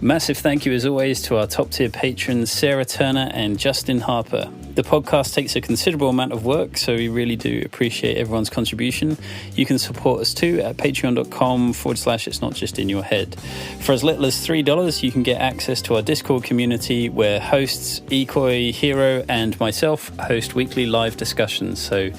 Massive thank you as always to our top tier patrons Sarah Turner and Justin Harper. The podcast takes a considerable amount of work, so we really do appreciate everyone's contribution. You can support us too at patreon.com/it's not just in your head. For as little as $3, you can get access to our Discord community where hosts Ikoi, Hero and myself host weekly live discussions. So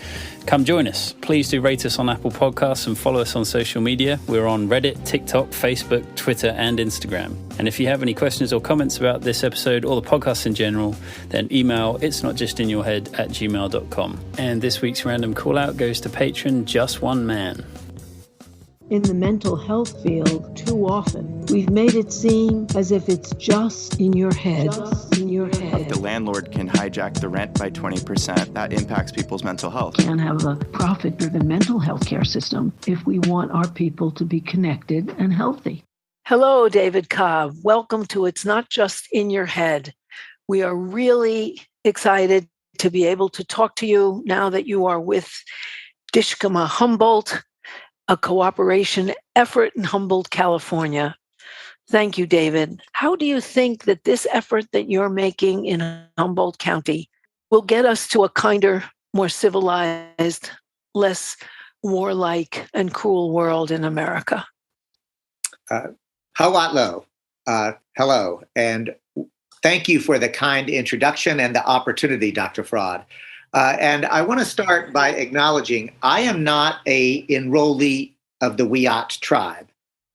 come join us. Please do rate us on Apple Podcasts and follow us on social media. We're on Reddit, TikTok, Facebook, Twitter, and Instagram. And if you have any questions or comments about this episode or the podcast in general, then email itsnotjustinyourhead@gmail.com. And this week's random call out goes to patron Just One Man. In the mental health field, too often, we've made it seem as if it's just in your head. Just in your head. The landlord can hijack the rent by 20%. That impacts people's mental health. We can't have a profit-driven mental health care system if we want our people to be connected and healthy. Hello, David Cobb. Welcome to It's Not Just in Your Head. We are really excited to be able to talk to you now that you are with Dishgamu Humboldt, a cooperation effort in Humboldt, California. Thank you, David. How do you think that this effort that you're making in Humboldt County will get us to a kinder, more civilized, less warlike and cruel world in America? Hello, and thank you for the kind introduction and the opportunity, Dr. Fraad. And I want to start by acknowledging I am not an enrollee of the Wiyot tribe.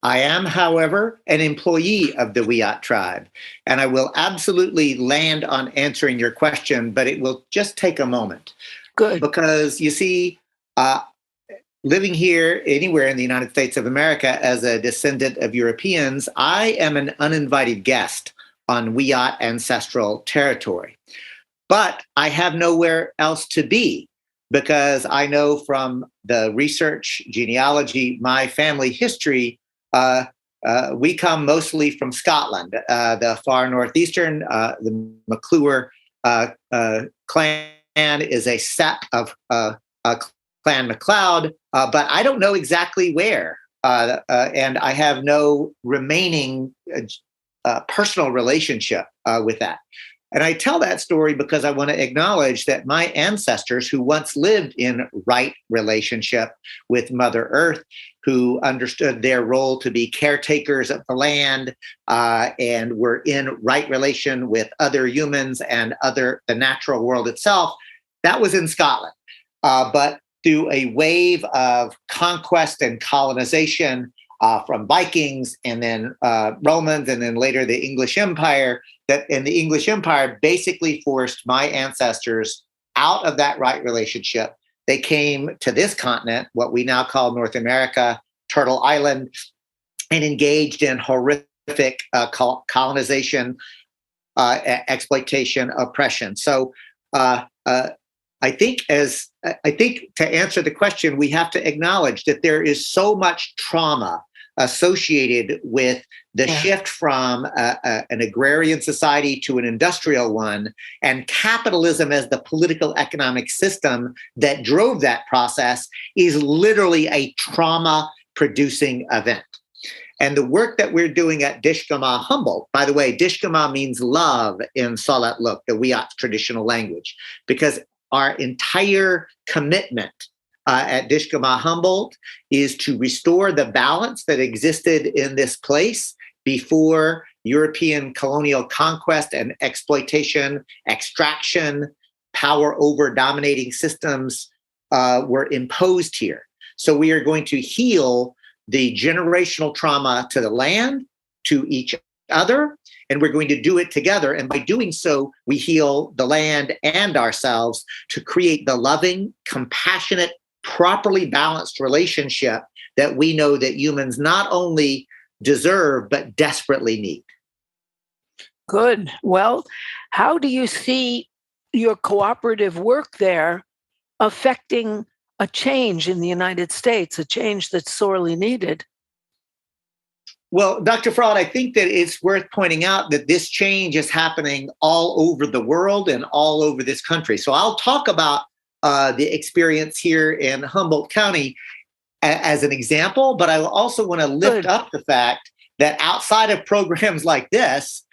I am, however, an employee of the Wiyot tribe, and I will absolutely land on answering your question, but it will just take a moment. Good. Because you see, living here anywhere in the United States of America as a descendant of Europeans, I am an uninvited guest on Wiyot ancestral territory. But I have nowhere else to be because I know from the research, genealogy, my family history, we come mostly from Scotland, the far northeastern. The McClure clan is a sect of Clan MacLeod, but I don't know exactly where. And I have no remaining personal relationship with that. And I tell that story because I want to acknowledge that my ancestors who once lived in right relationship with Mother Earth, who understood their role to be caretakers of the land and were in right relation with other humans and the natural world itself, that was in Scotland. But through a wave of conquest and colonization from Vikings and then Romans and then later the English Empire, the English Empire basically forced my ancestors out of that right relationship. They came to this continent, what we now call North America, Turtle Island, and engaged in horrific colonization, exploitation, oppression. So I think to answer the question, we have to acknowledge that there is so much trauma associated with the shift from an agrarian society to an industrial one, and capitalism as the political economic system that drove that process is literally a trauma-producing event. And the work that we're doing at Dishgamu Humboldt, by the way, Dishgamu means love in Salat Luk, the Wiyot traditional language, because our entire commitment at Dishgamu Humboldt is to restore the balance that existed in this place before European colonial conquest and exploitation, extraction, power over dominating systems were imposed here. So we are going to heal the generational trauma to the land, to each other, and we're going to do it together. And by doing so, we heal the land and ourselves to create the loving, compassionate, properly balanced relationship that we know that humans not only deserve, but desperately need. Good. Well, how do you see your cooperative work there affecting a change in the United States, a change that's sorely needed? Well, Dr. Fraad, I think that it's worth pointing out that this change is happening all over the world and all over this country. So I'll talk about the experience here in Humboldt County as an example, but I also want to lift up the fact that outside of programs like this,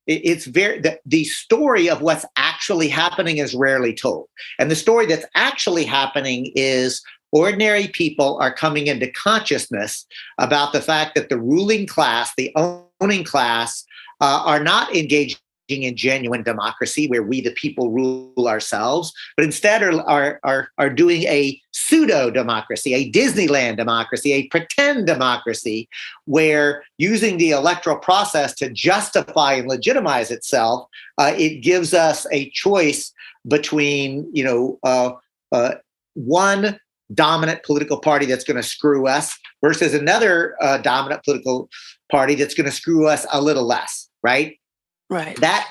it's very the story of what's actually happening is rarely told. And the story that's actually happening is ordinary people are coming into consciousness about the fact that the ruling class, the owning class, are not engaging in genuine democracy where we, the people, rule ourselves, but instead are doing a pseudo democracy, a Disneyland democracy, a pretend democracy, where using the electoral process to justify and legitimize itself, it gives us a choice between, one dominant political party that's going to screw us versus another dominant political party that's going to screw us a little less, right? Right. That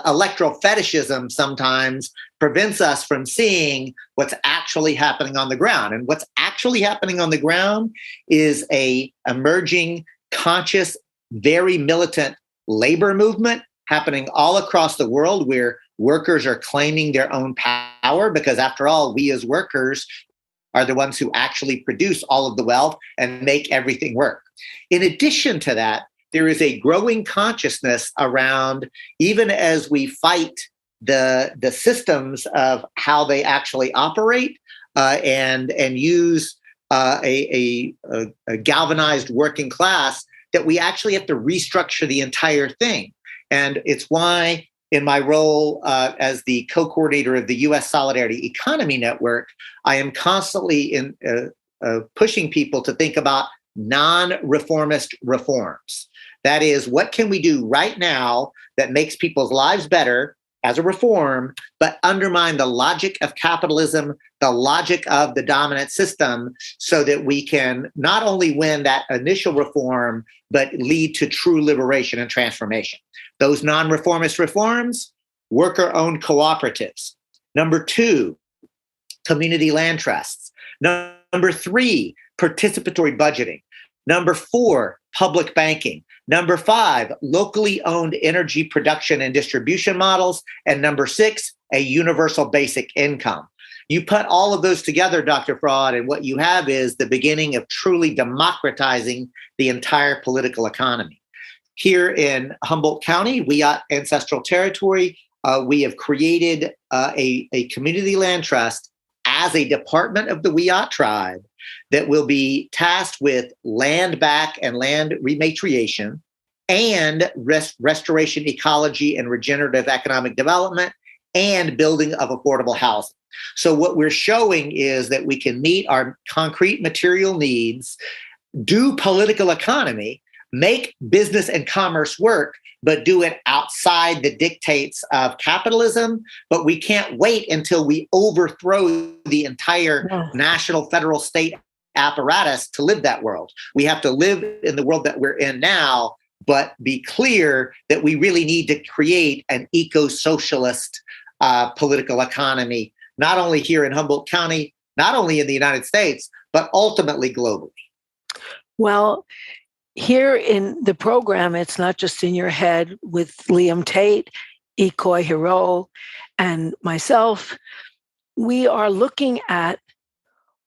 electoral fetishism sometimes prevents us from seeing what's actually happening on the ground. And what's actually happening on the ground is a emerging, conscious, very militant labor movement happening all across the world where workers are claiming their own power, because after all, we as workers are the ones who actually produce all of the wealth and make everything work. In addition to that, there is a growing consciousness around, even as we fight the systems of how they actually operate, and use a galvanized working class, that we actually have to restructure the entire thing. And it's why, in my role as the co-coordinator of the U.S. Solidarity Economy Network, I am constantly pushing people to think about non-reformist reforms. That is, what can we do right now that makes people's lives better as a reform, but undermine the logic of capitalism, the logic of the dominant system, so that we can not only win that initial reform, but lead to true liberation and transformation. Those non-reformist reforms: worker-owned cooperatives. Number 2, community land trusts. Number 3, participatory budgeting. Number 4, public banking. Number 5, locally owned energy production and distribution models. And number 6, a universal basic income. You put all of those together, Dr. Fraad, and what you have is the beginning of truly democratizing the entire political economy. Here in Humboldt County, Wiyot Ancestral Territory, we have created a community land trust as a department of the Wiyot tribe that will be tasked with land back and land rematriation and restoration, ecology, and regenerative economic development, and building of affordable housing. So what we're showing is that we can meet our concrete material needs, do political economy, make business and commerce work, but do it outside the dictates of capitalism. But we can't wait until we overthrow the entire national, federal, state apparatus to live that world. We have to live in the world that we're in now, but be clear that we really need to create an eco-socialist political economy, not only here in Humboldt County, not only in the United States, but ultimately globally. Well, here in the program, it's not just in your head with Liam Tate, Ikoi Hiro, and myself. We are looking at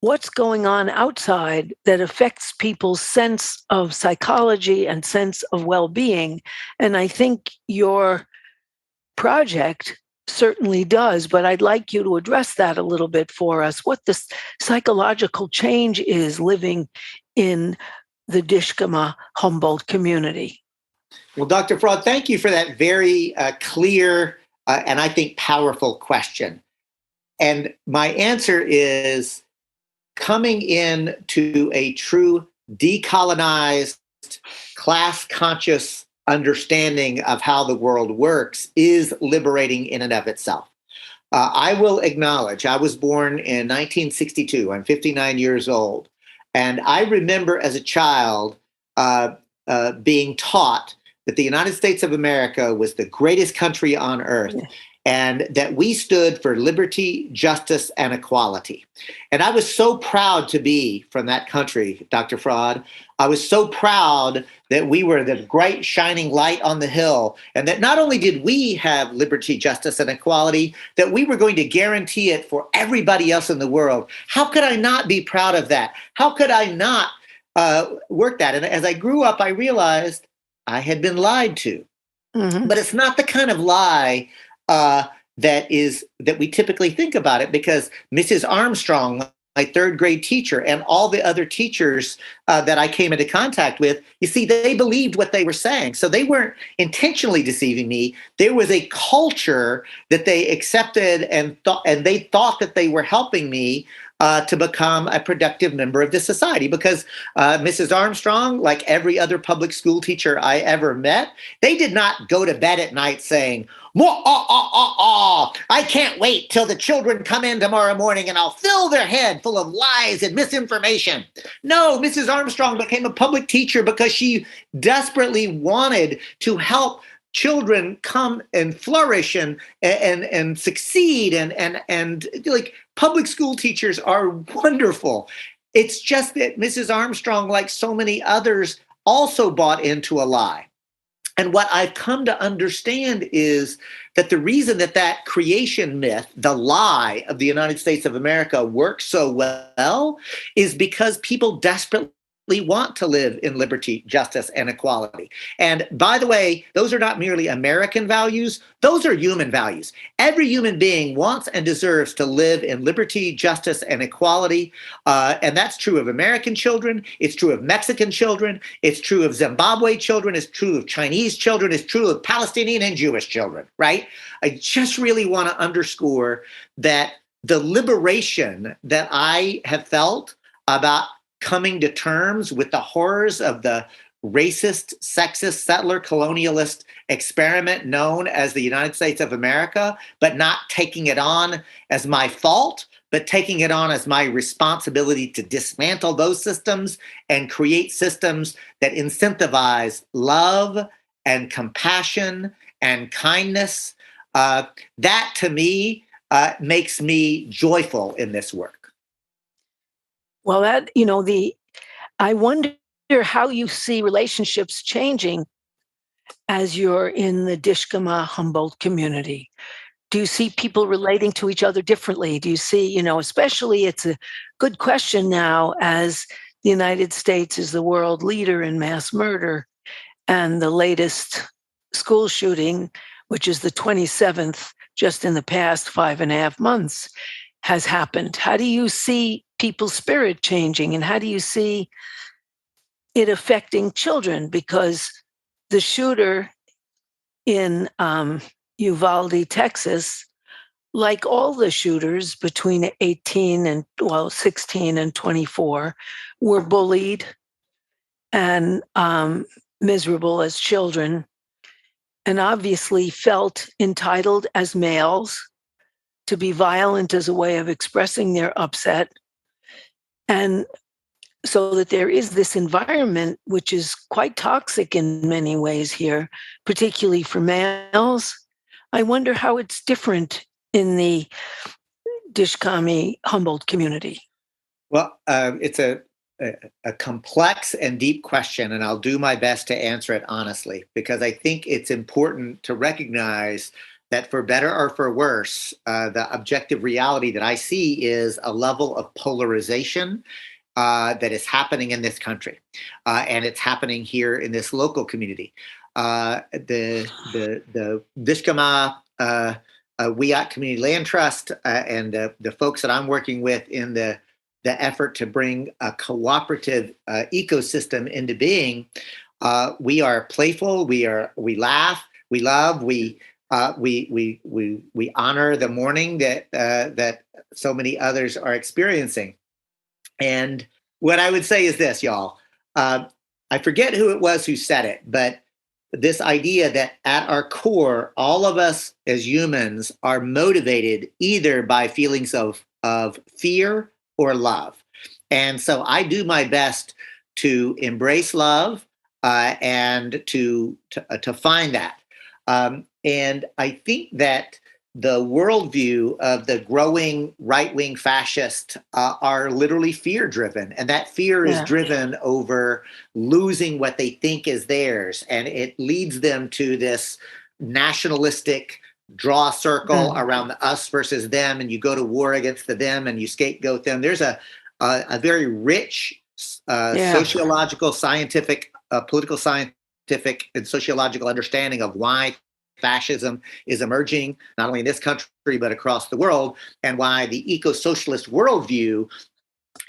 what's going on outside that affects people's sense of psychology and sense of well-being. And I think your project certainly does, but I'd like you to address that a little bit for us, what the psychological change is living in the Dishgamu Humboldt community. Well, Dr. Fraad, thank you for that very clear and I think powerful question. And my answer is, coming in to a true decolonized, class-conscious understanding of how the world works is liberating in and of itself. I will acknowledge I was born in 1962. I'm 59 years old. And I remember as a child being taught that the United States of America was the greatest country on earth, and that we stood for liberty, justice, and equality. And I was so proud to be from that country, Dr. Fraad. I was so proud that we were the bright, shining light on the hill, and that not only did we have liberty, justice, and equality, that we were going to guarantee it for everybody else in the world. How could I not be proud of that? How could I not worked at. And as I grew up, I realized I had been lied to. Mhm. But it's not the kind of lie that we typically think about it, because Mrs. Armstrong, my third grade teacher, and all the other teachers that I came into contact with, you see, they believed what they were saying. So they weren't intentionally deceiving me. There was a culture that they accepted and they thought that they were helping me to become a productive member of the society. Because Mrs. Armstrong, like every other public school teacher I ever met, they did not go to bed at night saying, I can't wait till the children come in tomorrow morning and I'll fill their head full of lies and misinformation. No, Mrs. Armstrong became a public teacher because she desperately wanted to help children come and flourish and succeed, and like, public school teachers are wonderful. It's just that Mrs. Armstrong, like so many others, also bought into a lie. And what I've come to understand is that the reason that creation myth, the lie of the United States of America, works so well is because people desperately want to live in liberty, justice, and equality. And by the way, those are not merely American values, those are human values. Every human being wants and deserves to live in liberty, justice, and equality. And that's true of American children, it's true of Mexican children, it's true of Zimbabwe children, it's true of Chinese children, it's true of Palestinian and Jewish children, right? I just really want to underscore that the liberation that I have felt about coming to terms with the horrors of the racist, sexist, settler, colonialist experiment known as the United States of America, but not taking it on as my fault, but taking it on as my responsibility to dismantle those systems and create systems that incentivize love and compassion and kindness. That to me makes me joyful in this work. Well, I wonder how you see relationships changing as you're in the Dishgamu Humboldt community. Do you see people relating to each other differently? Do you see, especially, it's a good question now as the United States is the world leader in mass murder, and the latest school shooting, which is the 27th just in the past 5.5 months, has happened. How do you see people's spirit changing, and how do you see it affecting children? Because the shooter in Uvalde, Texas, like all the shooters between 16 and 24, were bullied and miserable as children, and obviously felt entitled as males to be violent as a way of expressing their upset. And so that there is this environment which is quite toxic in many ways here, particularly for males. I wonder how it's different in the Dishgamu Humboldt community. Well, it's a complex and deep question, and I'll do my best to answer it honestly, because I think it's important to recognize that for better or for worse, the objective reality that I see is a level of polarization that is happening in this country, and it's happening here in this local community. The Dishgamu Wiyot Community Land Trust and the folks that I'm working with in the effort to bring a cooperative ecosystem into being. We are playful. We laugh. We love. We honor the mourning that so many others are experiencing. And what I would say is this, y'all. I forget who it was who said it, but this idea that at our core, all of us as humans are motivated either by feelings of fear or love. And so I do my best to embrace love and to find that. And I think that the worldview of the growing right-wing fascists are literally fear-driven, and that fear is driven over losing what they think is theirs, and it leads them to this nationalistic draw a circle around the us versus them, and you go to war against the them, and you scapegoat them. There's a very rich Yeah. sociological, scientific, political scientific, and sociological understanding of why fascism is emerging, not only in this country, but across the world, and why the eco-socialist worldview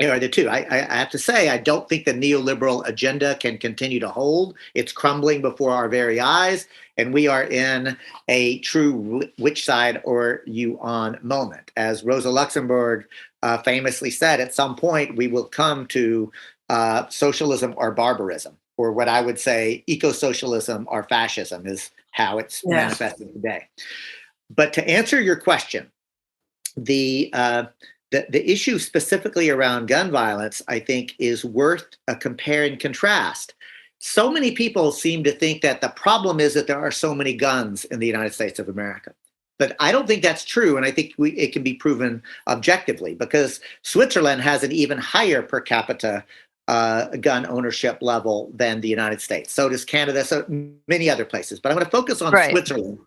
are the two. I have to say, I don't think the neoliberal agenda can continue to hold. It's crumbling before our very eyes, and we are in a true which side are you on moment. As Rosa Luxemburg famously said, at some point we will come to socialism or barbarism, or what I would say eco-socialism or fascism is how it's manifested today. But to answer your question, the issue specifically around gun violence, I think, is worth a compare and contrast. So many people seem to think that the problem is that there are so many guns in the United States of America. But I don't think that's true, and I think it can be proven objectively, because Switzerland has an even higher per capita gun ownership level than the United States. So does Canada, so many other places. But I'm going to focus on Switzerland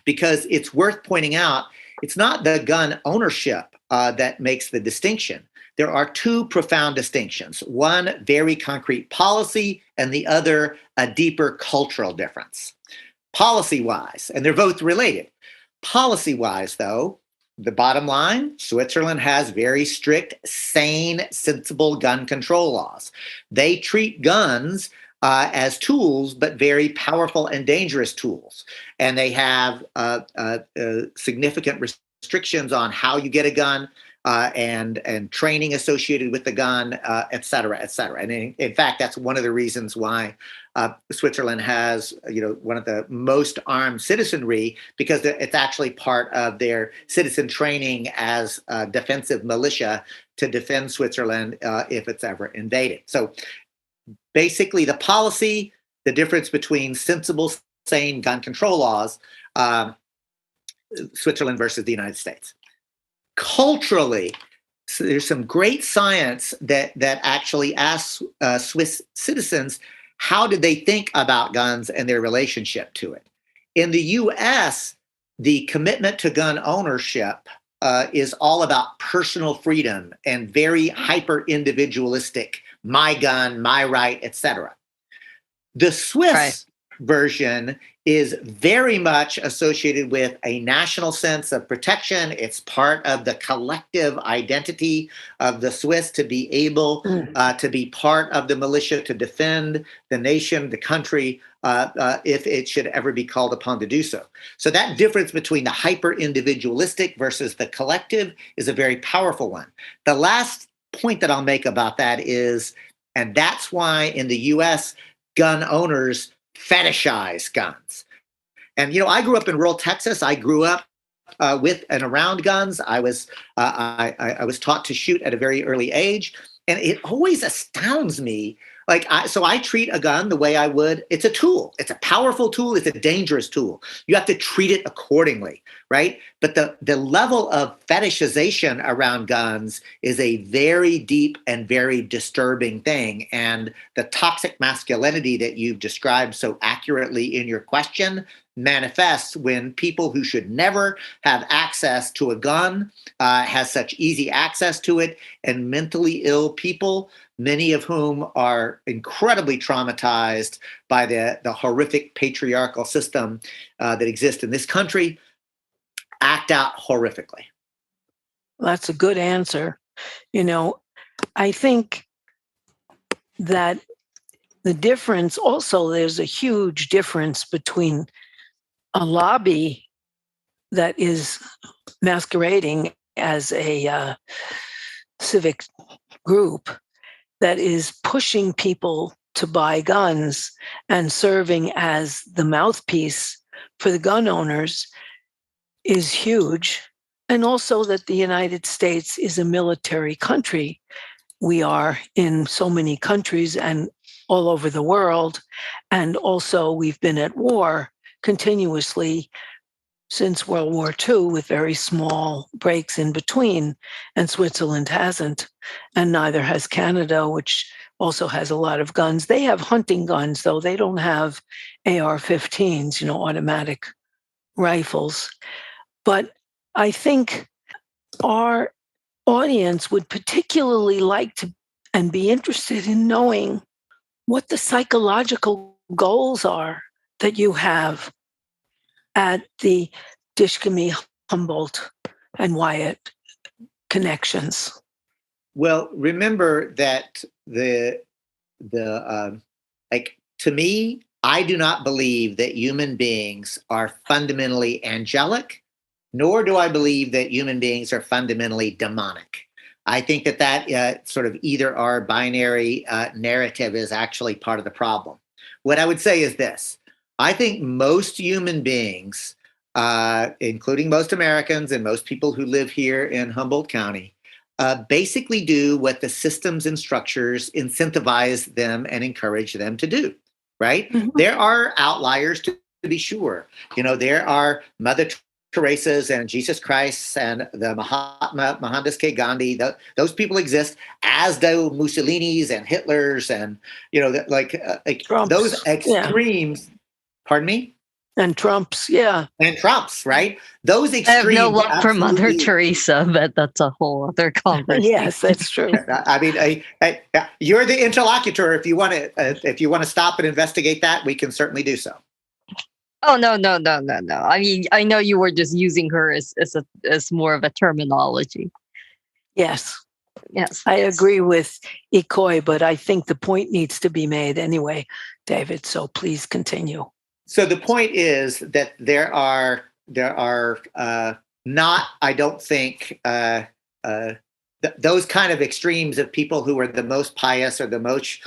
because it's worth pointing out it's not the gun ownership that makes the distinction. There are two profound distinctions. One, very concrete policy, and the other, a deeper cultural difference. Policy-wise, and they're both related. Policy-wise, though, the bottom line, Switzerland has very strict, sane, sensible gun control laws. They treat guns as tools, but very powerful and dangerous tools. And they have significant restrictions on how you get a gun and training associated with the gun, et cetera, et cetera. And in fact, that's one of the reasons why Switzerland has, one of the most armed citizenry, because it's actually part of their citizen training as defensive militia to defend Switzerland if it's ever invaded. So basically, the policy, the difference between sensible, sane gun control laws, Switzerland versus the United States. Culturally, so there's some great science that actually asks Swiss citizens, how did they think about guns and their relationship to it? In the US, the commitment to gun ownership is all about personal freedom and very hyper-individualistic, my gun, my right, etc. The Swiss version is very much associated with a national sense of protection. It's part of the collective identity of the Swiss to be able to be part of the militia to defend the nation, the country, if it should ever be called upon to do so. So that difference between the hyper-individualistic versus the collective is a very powerful one. The last point that I'll make about that is, and that's why in the US, gun owners fetishize guns. And, I grew up in rural Texas. I grew up with and around guns. I was taught to shoot at a very early age. And it always astounds me. So I treat a gun the way I would. It's a tool. It's a powerful tool. It's a dangerous tool. You have to treat it accordingly, right? But the level of fetishization around guns is a very deep and very disturbing thing. And the toxic masculinity that you've described so accurately in your question manifests when people who should never have access to a gun has such easy access to it, and mentally ill people, many of whom are incredibly traumatized by the horrific patriarchal system that exists in this country, act out horrifically. That's a good answer. I think that the difference also, there's a huge difference between a lobby that is masquerading as a civic group that is pushing people to buy guns and serving as the mouthpiece for the gun owners is huge. And also that the United States is a military country. We are in so many countries and all over the world. And also we've been at war continuously since World War II with very small breaks in between, and Switzerland hasn't, and neither has Canada, which also has a lot of guns. They have hunting guns, though. They don't have AR-15s, automatic rifles. But I think our audience would particularly like to and be interested in knowing what the psychological goals are that you have at the Dishgamu Humboldt and Wiyot connections. Well, remember that like, to me, I do not believe that human beings are fundamentally angelic, nor do I believe that human beings are fundamentally demonic. I think that sort of either or binary narrative is actually part of the problem. What I would say is this. I think most human beings, including most Americans and most people who live here in Humboldt County, basically do what the systems and structures incentivize them and encourage them to do, right? Mm-hmm. There are outliers to be sure. There are Mother Teresa's and Jesus Christ and the Mohandas K. Gandhi. Those people exist, as do Mussolini's and Hitler's and, those extremes. Yeah. Pardon me? And Trump's, yeah. And Trump's, right? Those extremes. I have no love for Mother Teresa, but that's a whole other conversation. Yes, that's true. I mean, you're the interlocutor. If you want to stop and investigate that, we can certainly do so. Oh, no. I mean, I know you were just using her as more of a terminology. Yes. I agree with Ikoi, but I think the point needs to be made anyway, David. So please continue. So the point is that there are not, I don't think, those kind of extremes of people who are the most pious or the most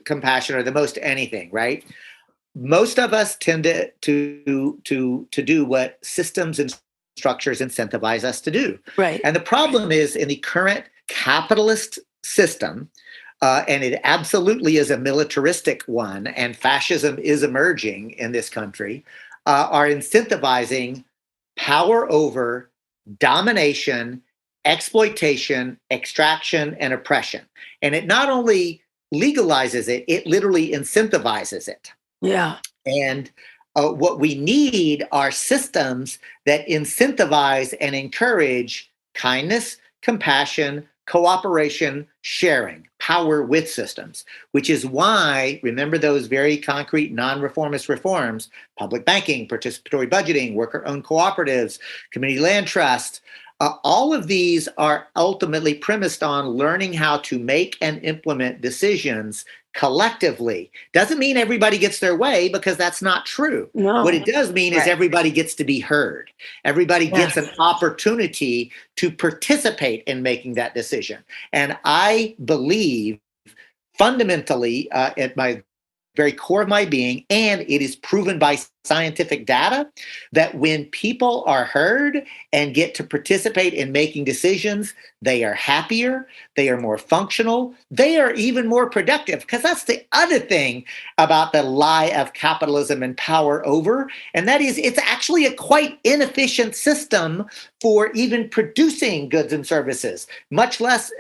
compassionate or the most anything, right? Most of us tend to do what systems and structures incentivize us to do. Right. And the problem is, in the current capitalist system, and it absolutely is a militaristic one, and fascism is emerging in this country, are incentivizing power over, domination, exploitation, extraction, and oppression. And it not only legalizes it, it literally incentivizes it. Yeah. And what we need are systems that incentivize and encourage kindness, compassion, cooperation, sharing, power with systems, which is why, remember those very concrete non-reformist reforms, public banking, participatory budgeting, worker-owned cooperatives, community land trust, all of these are ultimately premised on learning how to make and implement decisions collectively. Doesn't mean everybody gets their way, because that's not true. No. What it does mean is everybody gets to be heard. Everybody gets an opportunity to participate in making that decision. And I believe fundamentally at my very core of my being, and it is proven by scientific data, that when people are heard and get to participate in making decisions, they are happier, they are more functional, they are even more productive. Because that's the other thing about the lie of capitalism and power over, and that is it's actually a quite inefficient system for even producing goods and services, much less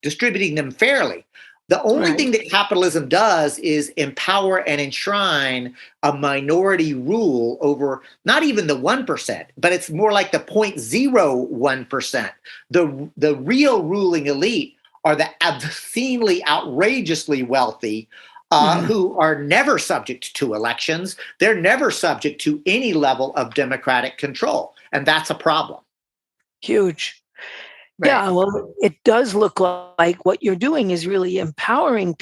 distributing them fairly. The only thing that capitalism does is empower and enshrine a minority rule over not even the 1%, but it's more like the 0.01%. The real ruling elite are the obscenely, outrageously wealthy who are never subject to elections. They're never subject to any level of democratic control. And that's a problem. Huge. Right. Yeah, well, it does look like what you're doing is really empowering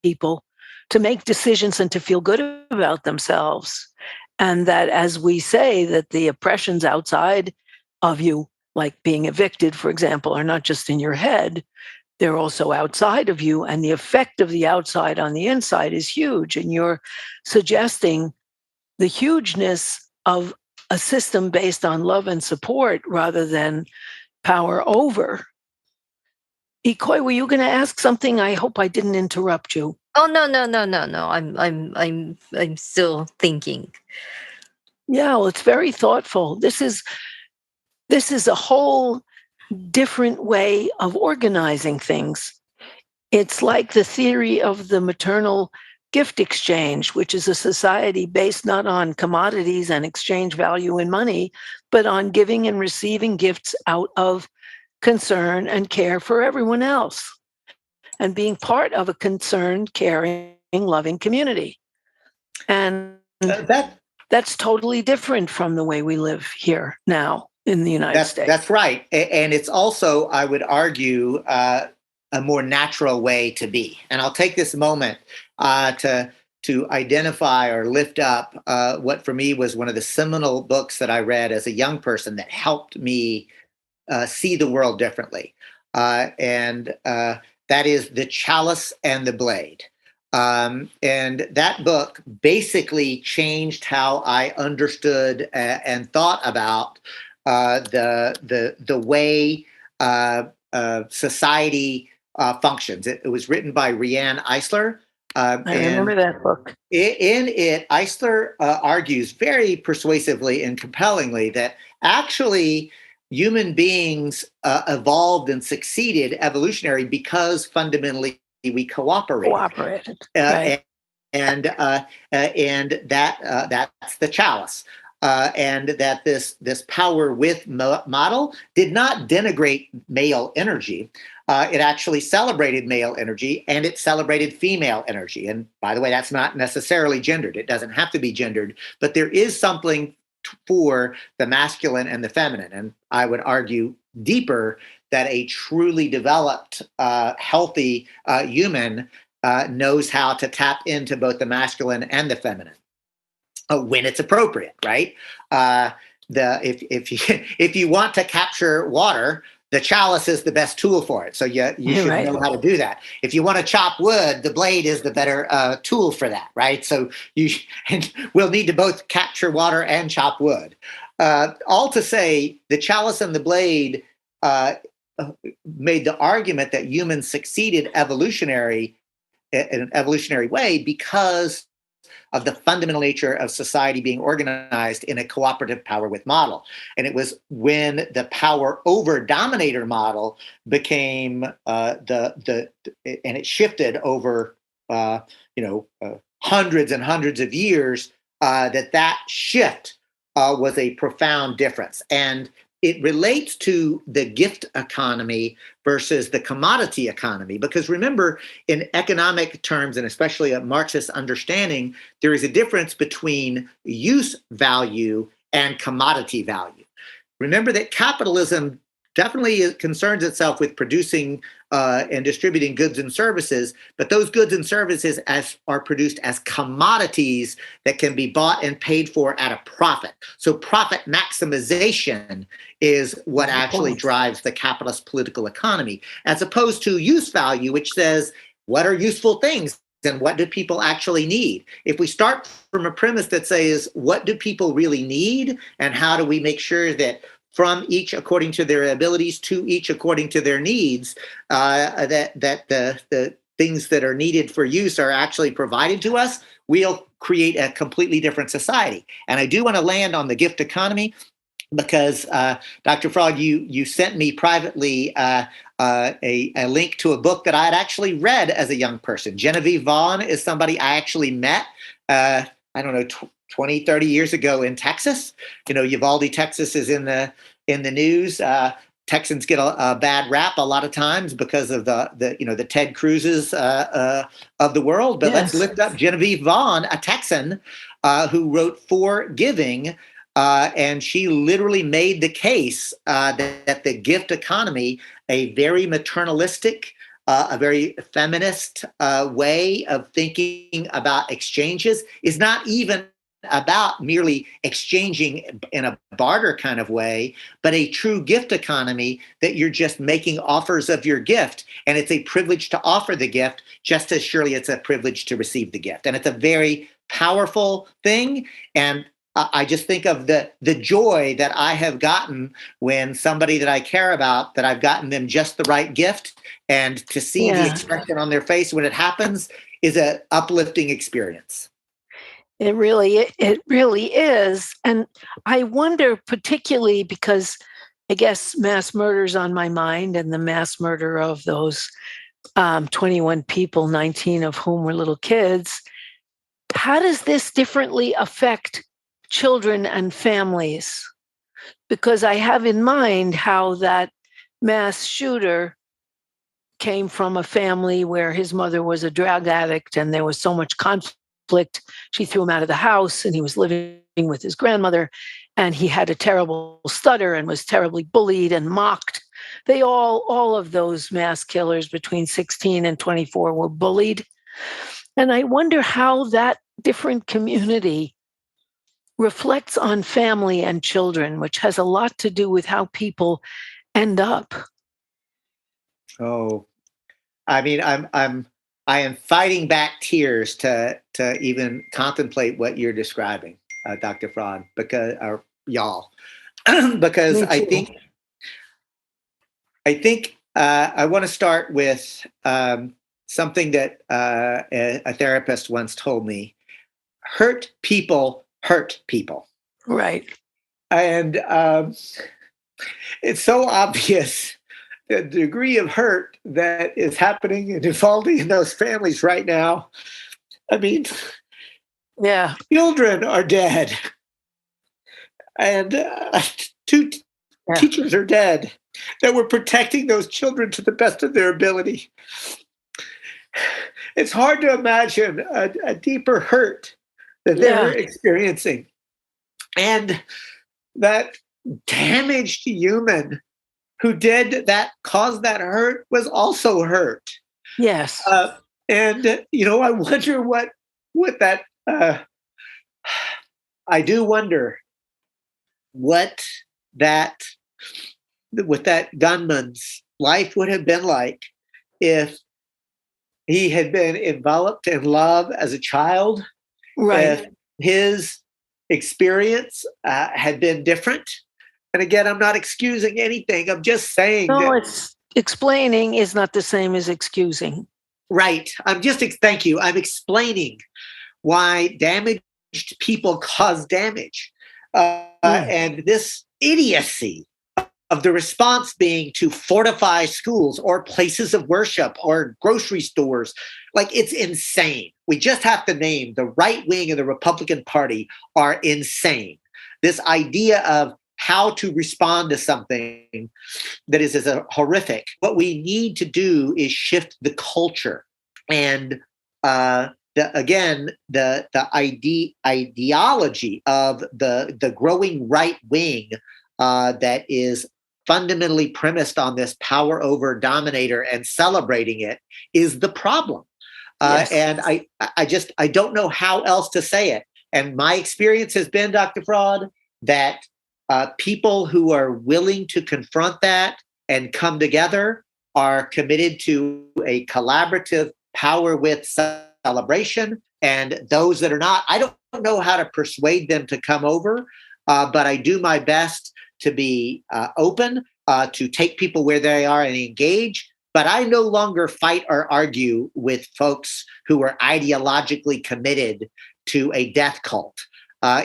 people to make decisions and to feel good about themselves. And that, as we say, that the oppressions outside of you, like being evicted, for example, are not just in your head, they're also outside of you. And the effect of the outside on the inside is huge. And you're suggesting the hugeness of a system based on love and support rather than power over. Ikoi, were you going to ask something? I hope I didn't interrupt you. Oh, no. I'm still thinking. Yeah, well, it's very thoughtful. This is a whole different way of organizing things. It's like the theory of the maternal gift exchange, which is a society based not on commodities and exchange value in money, but on giving and receiving gifts out of concern, and care for everyone else, and being part of a concerned, caring, loving community. And that's totally different from the way we live here now in the United States. That's right. And it's also, I would argue, a more natural way to be. And I'll take this moment to identify or lift up what for me was one of the seminal books that I read as a young person that helped me see the world differently. And that is The Chalice and the Blade. And that book basically changed how I understood and thought about the way society functions. It was written by Riane Eisler. I remember that book. In it, Eisler argues very persuasively and compellingly that actually human beings evolved and succeeded evolutionary because fundamentally we cooperated. Right. And that's the chalice. And that this power with model did not denigrate male energy. It actually celebrated male energy, and it celebrated female energy. And by the way, that's not necessarily gendered. It doesn't have to be gendered, but there is something for the masculine and the feminine. And I would argue deeper that a truly developed, healthy human knows how to tap into both the masculine and the feminine when it's appropriate, right? If you want to capture water, the chalice is the best tool for it. So you should know how to do that. If you want to chop wood, the blade is the better tool for that, right? So we'll need to both capture water and chop wood. All to say, the chalice and the blade made the argument that humans succeeded in an evolutionary way because of the fundamental nature of society being organized in a cooperative power with model. And it was when the power over dominator model became and it shifted over hundreds and hundreds of years that shift was a profound difference. And it relates to the gift economy versus the commodity economy. Because remember, in economic terms, and especially a Marxist understanding, there is a difference between use value and commodity value. Remember that capitalism definitely concerns itself with producing and distributing goods and services, but those goods and services are produced as commodities that can be bought and paid for at a profit. So profit maximization is what actually drives the capitalist political economy, as opposed to use value, which says, what are useful things? And what do people actually need? If we start from a premise that says, what do people really need? And how do we make sure that from each according to their abilities to each according to their needs, that the things that are needed for use are actually provided to us, we'll create a completely different society. And I do want to land on the gift economy because Dr. Fraad, you sent me privately a link to a book that I had actually read as a young person. Genevieve Vaughn is somebody I actually met, 20, 30 years ago in Texas. Uvalde, Texas is in the news. Texans get a bad rap a lot of times because of the Ted Cruz's of the world. But Let's lift up Genevieve Vaughn, a Texan who wrote For Giving, and she literally made the case that the gift economy, a very maternalistic, a very feminist way of thinking about exchanges, is not even about merely exchanging in a barter kind of way, but a true gift economy that you're just making offers of your gift. And it's a privilege to offer the gift, just as surely it's a privilege to receive the gift. And it's a very powerful thing. And I just think of the joy that I have gotten when somebody that I care about, that I've gotten them just the right gift, and to see the expression on their face when it happens is an uplifting experience. It really is. And I wonder, particularly because I guess mass murder's on my mind, and the mass murder of those 21 people, 19 of whom were little kids. How does this differently affect children and families? Because I have in mind how that mass shooter came from a family where his mother was a drug addict and there was so much conflict. She threw him out of the house and he was living with his grandmother and he had a terrible stutter and was terribly bullied and mocked. All of those mass killers between 16 and 24 were bullied. And I wonder how that different community reflects on family and children, which has a lot to do with how people end up. Oh, I mean, I am fighting back tears to even contemplate what you're describing, Dr. Fraad, or y'all, because I think I want to start with something that a therapist once told me: hurt people hurt people. Right. And it's so obvious the degree of hurt that is happening and unfolding in those families right now. I mean, yeah, children are dead, and two teachers are dead that were protecting those children to the best of their ability. It's hard to imagine a deeper hurt that they're experiencing. And that damaged human who did that, caused that hurt, was also hurt. Yes. And I wonder what that. I do wonder what that gunman's life would have been like if he had been enveloped in love as a child. Right. If his experience had been different. And again, I'm not excusing anything. I'm just saying. No, it's explaining is not the same as excusing. Right. Thank you. I'm explaining why damaged people cause damage. And this idiocy of the response being to fortify schools or places of worship or grocery stores. Like, it's insane. We just have to name the right wing of the Republican Party are insane. This idea of how to respond to something that is as horrific. What we need to do is shift the culture. And the ideology of the growing right wing that is fundamentally premised on this power over dominator and celebrating it is the problem. Yes. And I don't know how else to say it. And my experience has been, Dr. Fraad, that people who are willing to confront that and come together are committed to a collaborative power with celebration. And those that are not, I don't know how to persuade them to come over, but I do my best to be open, to take people where they are and engage. But I no longer fight or argue with folks who are ideologically committed to a death cult.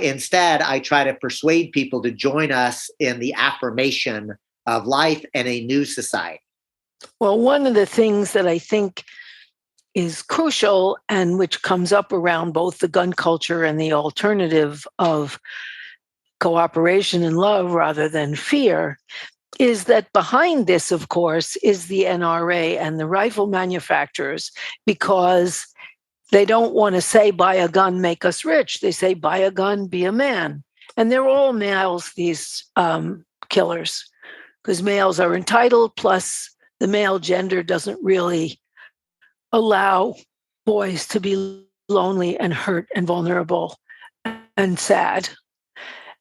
Instead, I try to persuade people to join us in the affirmation of life and a new society. Well, one of the things that I think is crucial and which comes up around both the gun culture and the alternative of cooperation and love rather than fear is that behind this, of course, is the NRA and the rifle manufacturers, because they don't want to say, buy a gun, make us rich. They say, buy a gun, be a man. And they're all males, these killers, because males are entitled, plus the male gender doesn't really allow boys to be lonely and hurt and vulnerable and sad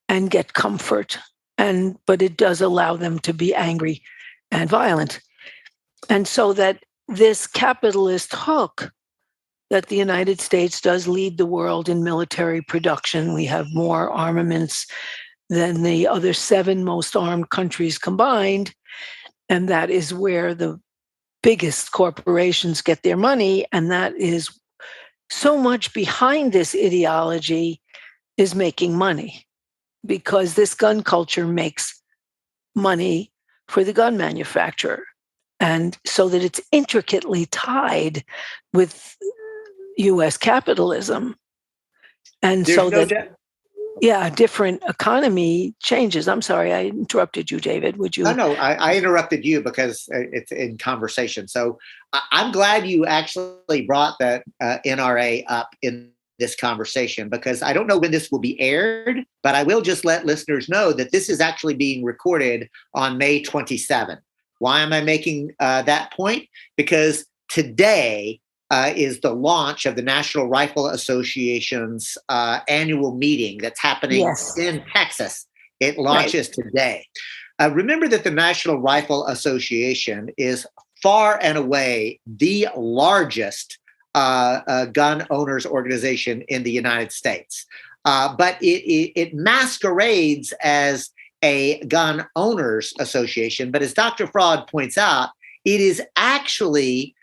and get comfort. But it does allow them to be angry and violent. And so that this capitalist hook that the United States does lead the world in military production. We have more armaments than the other 7 most armed countries combined. And that is where the biggest corporations get their money. And that is so much behind this ideology is making money, because this gun culture makes money for the gun manufacturer. And so that it's intricately tied with US capitalism. And There's so no that different economy changes. I'm sorry, I interrupted you, David. Would you? No, I interrupted you because it's in conversation. So I'm glad you actually brought that NRA up in this conversation, because I don't know when this will be aired, but I will just let listeners know that this is actually being recorded on May 27th. Why am I making that point? Because today is the launch of the National Rifle Association's annual meeting that's happening in Texas. It launches today. Remember that the National Rifle Association is far and away the largest gun owners organization in the United States. But it masquerades as a gun owners association. But as Dr. Fraad points out, it is actually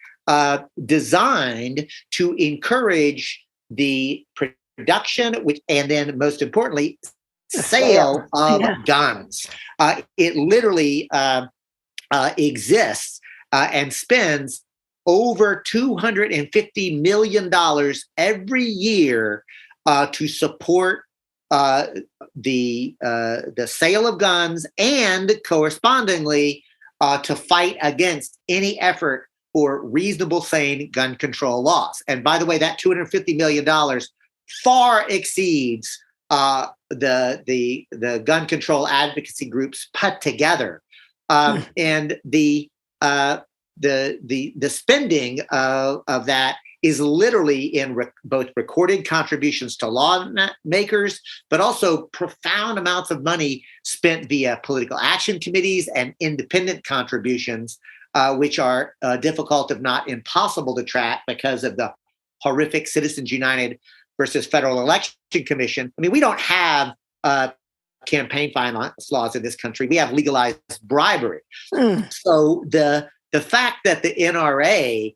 designed to encourage the production, and then most importantly, sale of guns. It literally exists and spends over $250 million every year to support the sale of guns, and correspondingly to fight against any effort for reasonable, sane gun control laws. And by the way, that $250 million far exceeds the gun control advocacy groups put together. And the spending of that is literally in both recorded contributions to lawmakers, but also profound amounts of money spent via political action committees and independent contributions, which are difficult, if not impossible, to track because of the horrific Citizens United versus Federal Election Commission. I mean, we don't have campaign finance laws in this country. We have legalized bribery. So the fact that the NRA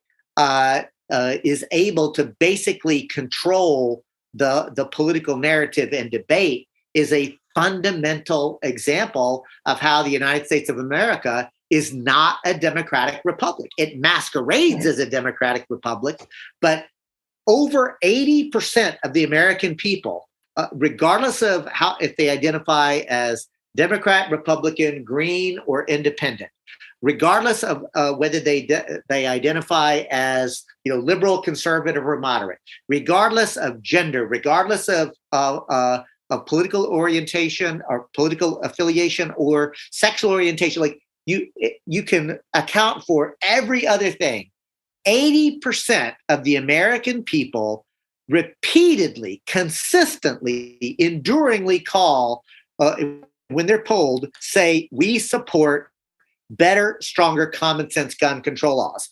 is able to basically control the political narrative and debate is a fundamental example of how the United States of America is not a democratic republic. It masquerades as a democratic republic, but over 80% of the American people, regardless of if they identify as Democrat, Republican, Green, or Independent, regardless of whether they identify as liberal, conservative, or moderate, regardless of gender, regardless of political orientation or political affiliation or sexual orientation, like you can account for every other thing. 80% of the American people repeatedly, consistently, enduringly call, when they're polled, say, we support better, stronger, common sense gun control laws.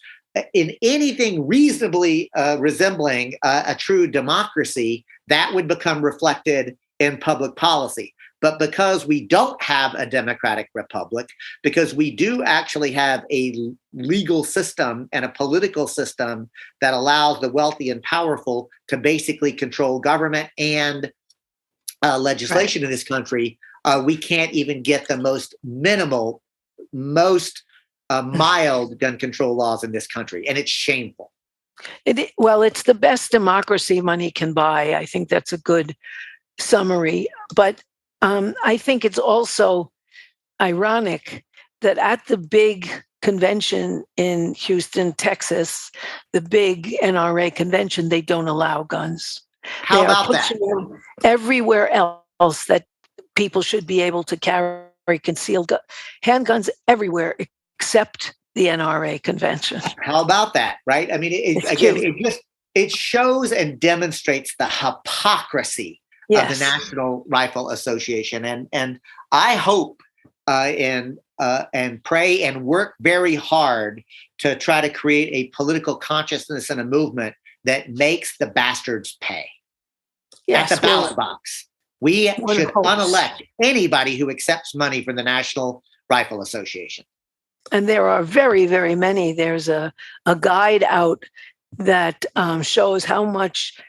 In anything reasonably resembling a true democracy, that would become reflected in public policy. But because we don't have a democratic republic, because we do actually have a legal system and a political system that allows the wealthy and powerful to basically control government and legislation in this country, we can't even get the most minimal, most mild gun control laws in this country. And it's shameful. Well, it's the best democracy money can buy. I think that's a good summary. But I think it's also ironic that at the big convention in Houston, Texas, the big NRA convention, they don't allow guns. How about that? Everywhere else that people should be able to carry concealed handguns everywhere except the NRA convention. How about that, right? I mean, it shows and demonstrates the hypocrisy of the National Rifle Association, and I hope and pray and work very hard to try to create a political consciousness and a movement that makes the bastards pay. At the ballot box, we should unelect anybody who accepts money from the National Rifle Association. And there are very, very many. There's a guide out that shows how much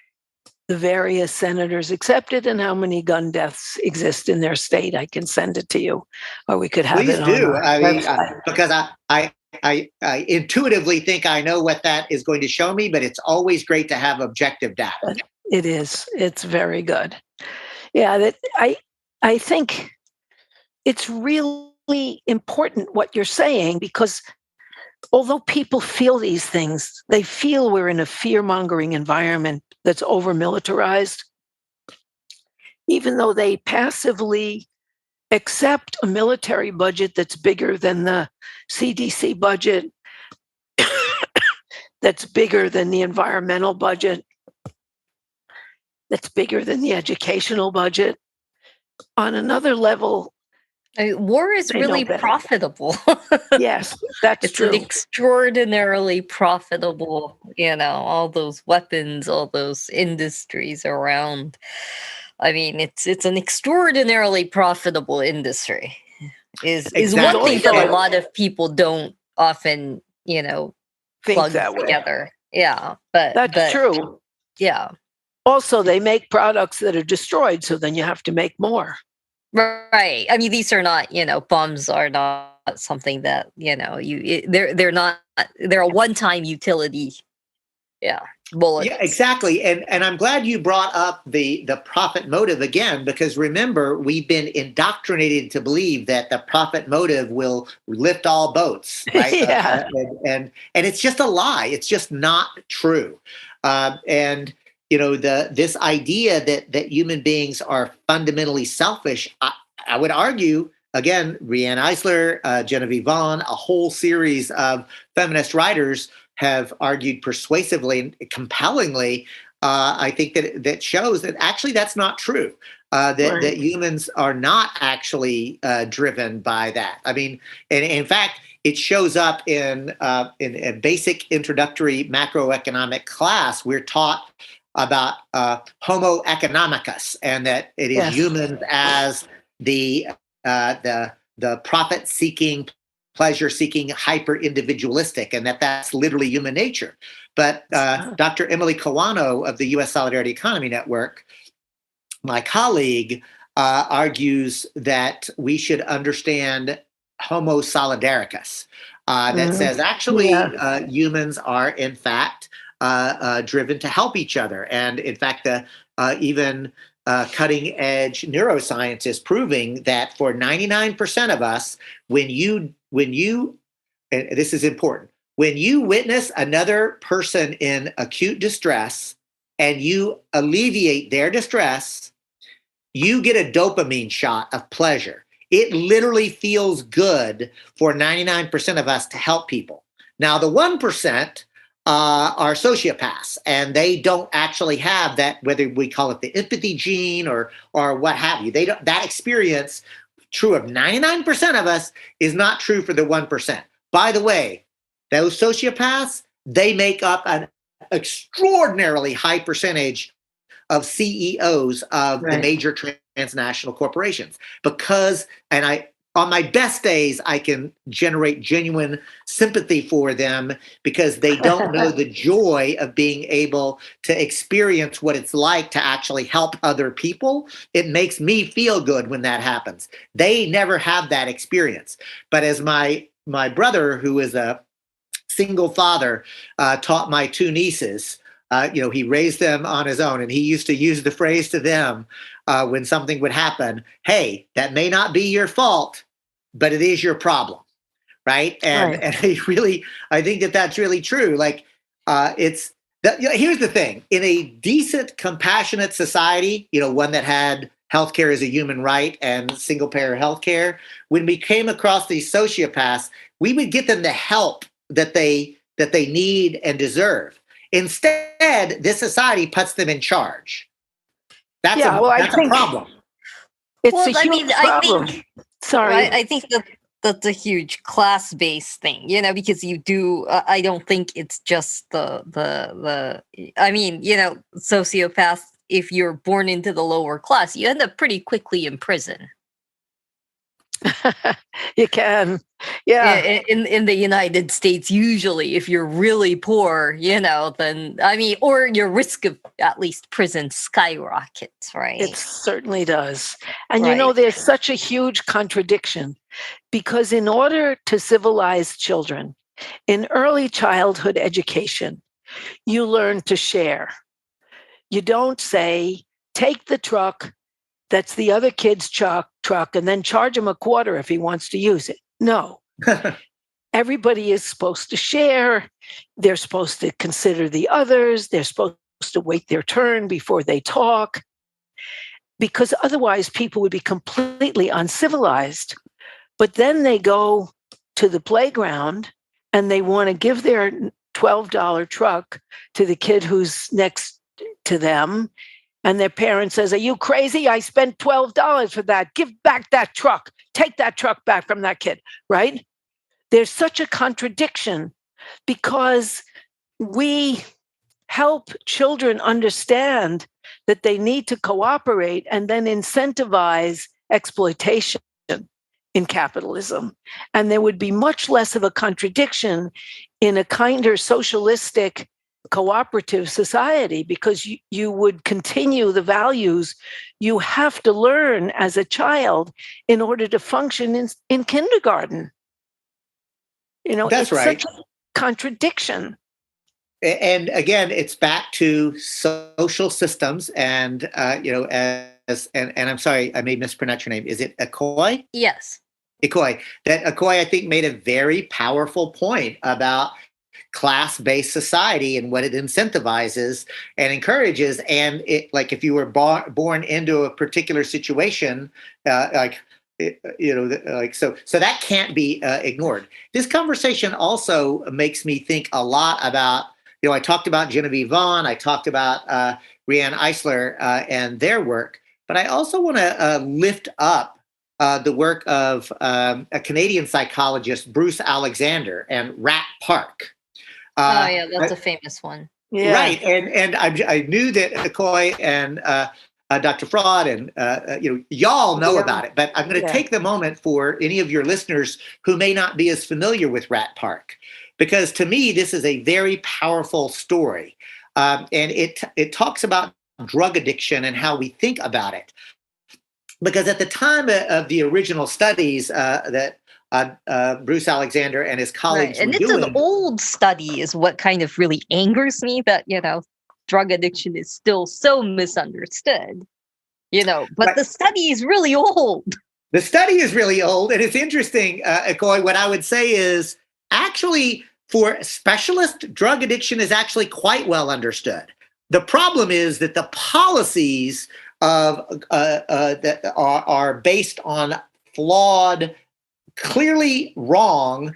the various senators accepted and how many gun deaths exist in their state. I can send it to you, or we could have Please it do. on I mean, because I intuitively think I know what that is going to show me, but it's always great to have objective data. It is. It's very good. Yeah, that I think it's really important what you're saying, because although people feel these things, they feel we're in a fear-mongering environment that's over-militarized, even though they passively accept a military budget that's bigger than the CDC budget, that's bigger than the environmental budget, that's bigger than the educational budget. On another level, I mean, war is they know really better. profitable. Yes, that's It's true. an extraordinarily profitable, all those weapons, all those industries around. I mean, it's an extraordinarily profitable industry. Is one Exactly. thing that a Also, lot of people don't often, think plug that way. together. Yeah, but That's true. yeah, Also, they make products that are destroyed, so then you have to make more. right. I mean, these are not, bombs are not something that they're not. They're a one-time utility. Yeah, bullets. Yeah, exactly. And I'm glad you brought up the profit motive again, because remember, we've been indoctrinated to believe that the profit motive will lift all boats, right? Yeah. And it's just a lie. It's just not true. And this idea that human beings are fundamentally selfish, I would argue, again, Riane Eisler, Genevieve Vaughn, a whole series of feminist writers have argued persuasively and compellingly. I think that shows that actually that's not true. That humans are not actually driven by that. I mean, and in fact, it shows up in a basic introductory macroeconomic class. We're taught about Homo economicus, and that it is humans as the profit-seeking, pleasure-seeking, hyper-individualistic, and that's literally human nature. But Dr. Emily Kawano of the U.S. Solidarity Economy Network, my colleague, argues that we should understand Homo solidaricus, that says actually humans are, in fact, driven to help each other. And in fact, even cutting edge neuroscience is proving that for 99% of us, when you, and this is important, when you witness another person in acute distress and you alleviate their distress, you get a dopamine shot of pleasure. It literally feels good for 99% of us to help people. Now, the 1% are sociopaths, and they don't actually have that, whether we call it the empathy gene or what have you. They don't. That experience, true of 99% of us, is not true for the 1%. By the way, those sociopaths, they make up an extraordinarily high percentage of CEOs of the major transnational corporations, because, on my best days, I can generate genuine sympathy for them, because they don't know the joy of being able to experience what it's like to actually help other people. It makes me feel good when that happens. They never have that experience. But as my brother, who is a single father, taught my two nieces, he raised them on his own, and he used to use the phrase to them when something would happen: "Hey, that may not be your fault, but it is your problem," right? And I think that that's really true. Like, here's the thing: in a decent, compassionate society, one that had healthcare as a human right and single-payer healthcare, when we came across these sociopaths, we would get them the help that they need and deserve. Instead, this society puts them in charge. That's a problem. It's a huge problem. I think that's a huge class-based thing, because you do. I don't think it's just the. I mean, sociopaths. If you're born into the lower class, you end up pretty quickly in prison. You can, yeah. In the United States, usually, if you're really poor, then or your risk of at least prison skyrockets, right? It certainly does. And there's such a huge contradiction, because in order to civilize children, in early childhood education, you learn to share. You don't say, "Take the truck, that's the other kid's truck, and then charge him a quarter if he wants to use it. No. Everybody is supposed to share. They're supposed to consider the others. They're supposed to wait their turn before they talk, because otherwise people would be completely uncivilized. But then they go to the playground and they want to give their $12 truck to the kid who's next to them. And their parent says, "Are you crazy? I spent $12 for that. Give back that truck. Take that truck back from that kid," right? There's such a contradiction, because we help children understand that they need to cooperate and then incentivize exploitation in capitalism. And there would be much less of a contradiction in a kinder socialistic cooperative society, because you would continue the values you have to learn as a child in order to function in kindergarten. That's it's right. such a contradiction. And again, it's back to social systems, and and I'm sorry, I may mispronounce your name. Is it Ikoi? Yes. Ikoi. That Ikoi, I think, made a very powerful point about class-based society and what it incentivizes and encourages. And it, like, if you were born into a particular situation, so that can't be ignored. This conversation also makes me think a lot about, I talked about Genevieve Vaughn, I talked about Riane Eisler and their work, but I also want to lift up the work of a Canadian psychologist, Bruce Alexander, and Rat Park. That's a famous one. Yeah. Right, and I knew that Ikoi and Dr. Fraad and y'all know about it, but I'm going to take the moment for any of your listeners who may not be as familiar with Rat Park, because to me this is a very powerful story, and it talks about drug addiction and how we think about it. Because at the time of the original studies that Bruce Alexander and his colleagues and were it's doing, an old study is what kind of really angers me, that drug addiction is still so misunderstood, but the study is really old. The study is really old, and it's interesting, Ikoi. What I would say is, actually, for specialists, drug addiction is actually quite well understood. The problem is that the policies that are based on flawed, clearly wrong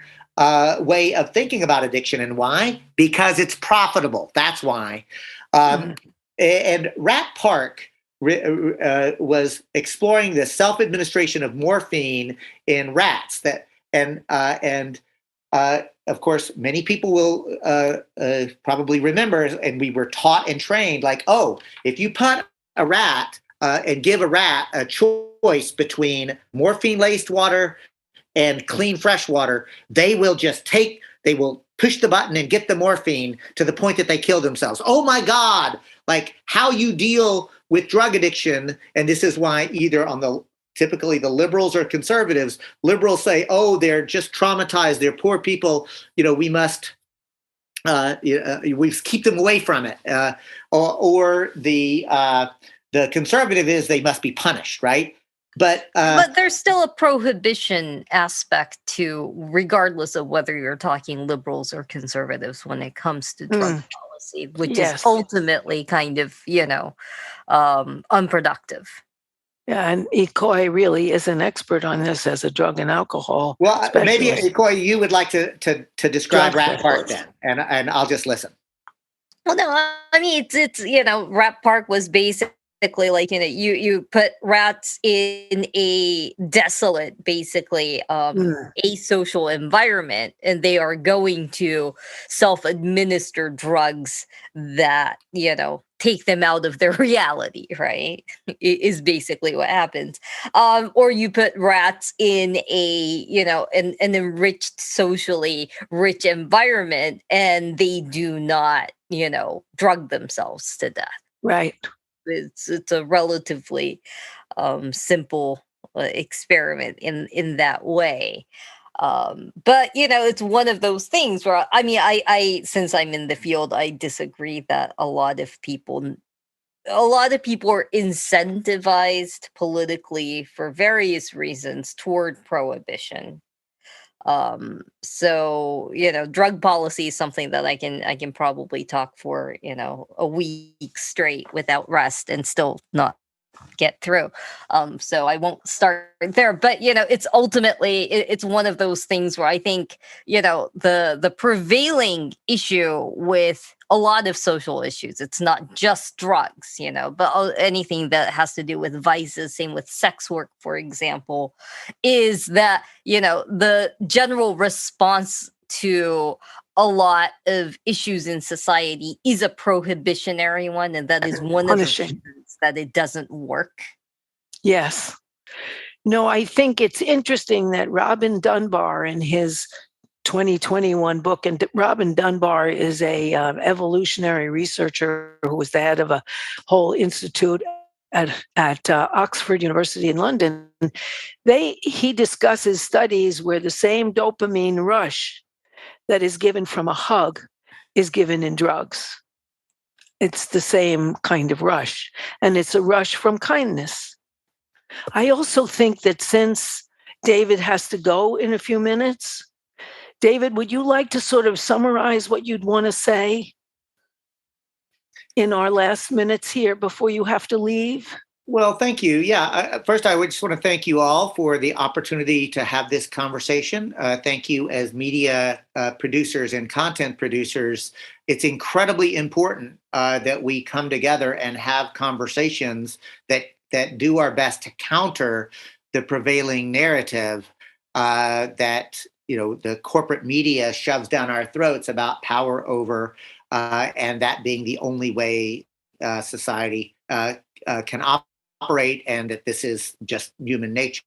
way of thinking about addiction. And why? Because it's profitable. That's why. And Rat Park was exploring the self-administration of morphine in rats. Of course, many people will probably remember, and we were taught and trained, like, oh, if you put a rat and give a rat a choice between morphine-laced water and clean fresh water, they will push the button and get the morphine to the point that they kill themselves. Oh my God, like how you deal with drug addiction. And this is why either typically the liberals or conservatives, liberals say, oh, they're just traumatized, they're poor people, we must we keep them away from it. Or the conservative is they must be punished, right? But there's still a prohibition aspect to, regardless of whether you're talking liberals or conservatives, when it comes to drug policy, which is ultimately kind of, unproductive. Yeah, and Ikoi really is an expert on this as a drug and alcohol. Well, specialist. Maybe Ikoi, you would like to describe Rat Park then, and I'll just listen. Well, no, I mean it's Rat Park was basically like you put rats in a desolate, basically asocial environment, and they are going to self-administer drugs that take them out of their reality, right? Is basically what happens. Or you put rats in an enriched, socially rich environment, and they do not drug themselves to death. Right. It's a relatively simple experiment in that way. But it's one of those things where I since I'm in the field, I disagree that a lot of people a lot of people are incentivized politically for various reasons toward prohibition. So, drug policy is something that I can probably talk for, a week straight without rest and still not get through. So I won't start there, but it's ultimately it's one of those things where I think the prevailing issue with a lot of social issues, it's not just drugs, but anything that has to do with vices, same with sex work, for example, is that the general response to a lot of issues in society is a prohibitionary one, and that is one of the reasons that it doesn't work. Yes. No, I think it's interesting that Robin Dunbar in his 2021 book, and Robin Dunbar is a evolutionary researcher who was the head of a whole institute at Oxford University in London. He discusses studies where the same dopamine rush that is given from a hug is given in drugs. It's the same kind of rush, and it's a rush from kindness. I also think that since David has to go in a few minutes, David, would you like to sort of summarize what you'd want to say in our last minutes here before you have to leave? Well, thank you. Yeah, first, I would just want to thank you all for the opportunity to have this conversation. Thank you as media producers and content producers. It's incredibly important that we come together and have conversations that do our best to counter the prevailing narrative that the corporate media shoves down our throats about power over, and that being the only way society can operate, and that this is just human nature.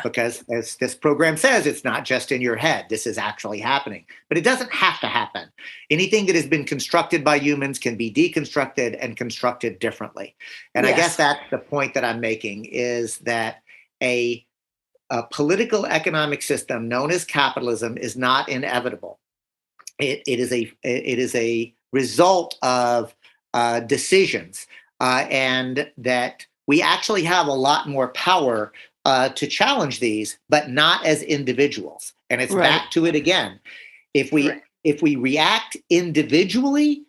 Because as this program says, it's not just in your head. This is actually happening. But it doesn't have to happen. Anything that has been constructed by humans can be deconstructed and constructed differently. And I guess that's the point that I'm making, is that a political economic system known as capitalism is not inevitable. It is a result of decisions, and that we actually have a lot more power to challenge these, but not as individuals. And it's back to it again. If we react individually,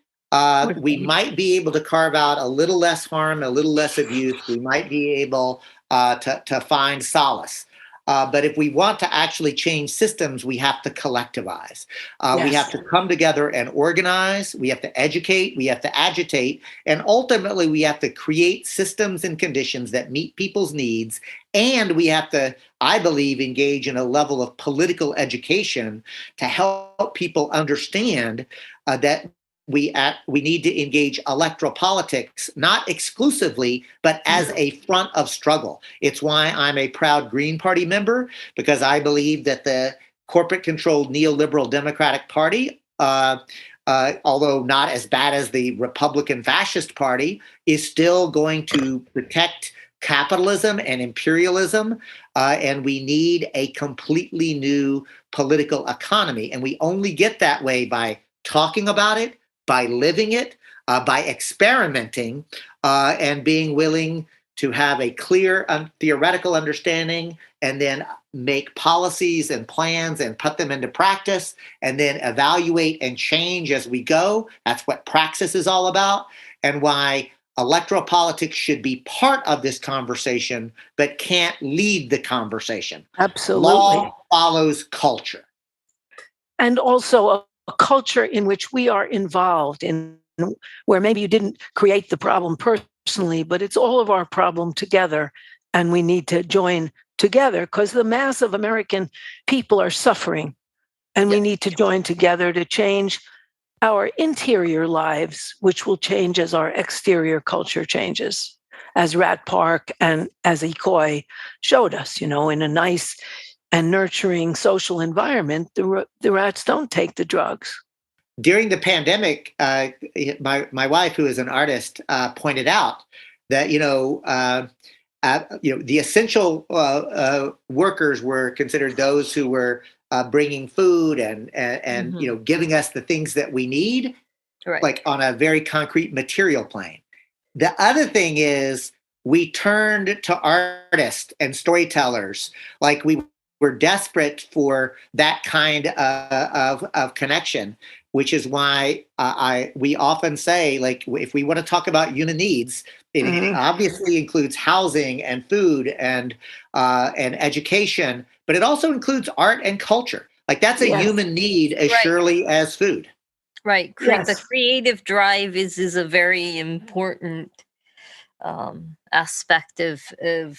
we might be able to carve out a little less harm, a little less abuse. We might be able to find solace. But if we want to actually change systems, we have to collectivize. We have to come together and organize. We have to educate. We have to agitate. And ultimately, we have to create systems and conditions that meet people's needs. And we have to, I believe, engage in a level of political education to help people understand that we need to engage electoral politics, not exclusively, but as a front of struggle. It's why I'm a proud Green Party member, because I believe that the corporate-controlled neoliberal Democratic Party, although not as bad as the Republican Fascist Party, is still going to protect capitalism and imperialism, and we need a completely new political economy. And we only get that way by talking about it, by living it, by experimenting, and being willing to have a clear theoretical understanding, and then make policies and plans and put them into practice, and then evaluate and change as we go. That's what praxis is all about, and why electoral politics should be part of this conversation, but can't lead the conversation. Absolutely. Law follows culture. And also a culture in which we are involved in, where maybe you didn't create the problem personally, but it's all of our problem together. And we need to join together because the mass of American people are suffering. And we need to join together to change our interior lives, which will change as our exterior culture changes, as Rat Park and as Ikoi showed us, in a nice and nurturing social environment, the rats don't take the drugs. During the pandemic, my wife, who is an artist, pointed out that the essential workers were considered those who were bringing food and giving us the things that we need, like on a very concrete material plane. The other thing is we turned to artists and storytellers. Like we were desperate for that kind of connection, which is why we often say, like, if we want to talk about human needs, it obviously includes housing and food and education, but it also includes art and culture. Like that's a human need as surely as food. Right. The creative drive is a very important aspect of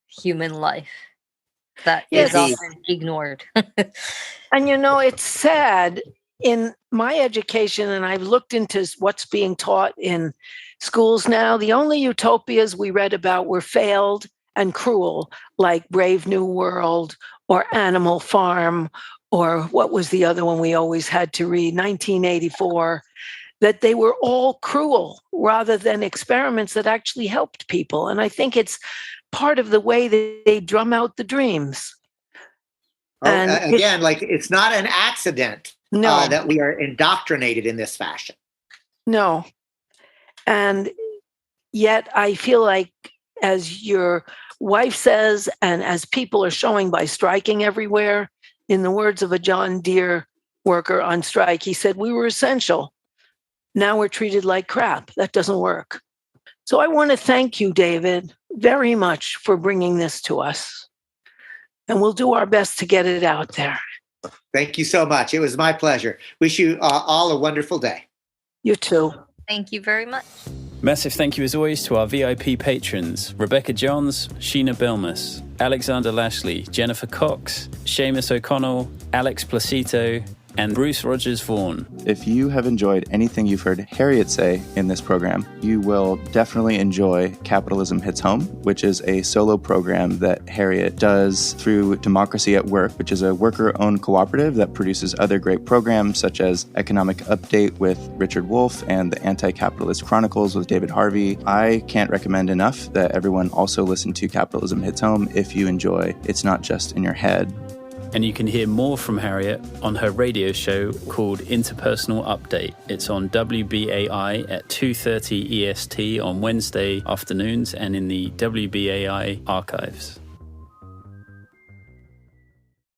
human life that is often ignored. And it's sad in my education, and I've looked into what's being taught in schools now. The only utopias we read about were failed and cruel, like Brave New World or Animal Farm, or what was the other one we always had to read, 1984, that they were all cruel rather than experiments that actually helped people. And I think it's part of the way that they drum out the dreams. And again, like it's not an accident that we are indoctrinated in this fashion. No. And yet I feel like, as your wife says, and as people are showing by striking everywhere, in the words of a John Deere worker on strike, he said, we were essential. Now we're treated like crap. That doesn't work. So I want to thank you, David, very much for bringing this to us. And we'll do our best to get it out there. Thank you so much. It was my pleasure. Wish you all a wonderful day. You too. Thank you very much. Massive thank you as always to our VIP patrons, Rebecca Johns, Sheena Bilmus, Alexander Lashley, Jennifer Cox, Seamus O'Connell, Alex Placito, and Bruce Rogers Vaughan. If you have enjoyed anything you've heard Harriet say in this program, you will definitely enjoy Capitalism Hits Home, which is a solo program that Harriet does through Democracy at Work, which is a worker-owned cooperative that produces other great programs such as Economic Update with Richard Wolff and the Anti-Capitalist Chronicles with David Harvey. I can't recommend enough that everyone also listen to Capitalism Hits Home if you enjoy It's Not Just in Your Head. And you can hear more from Harriet on her radio show called Interpersonal Update. It's on WBAI at 2:30 EST on Wednesday afternoons and in the WBAI archives.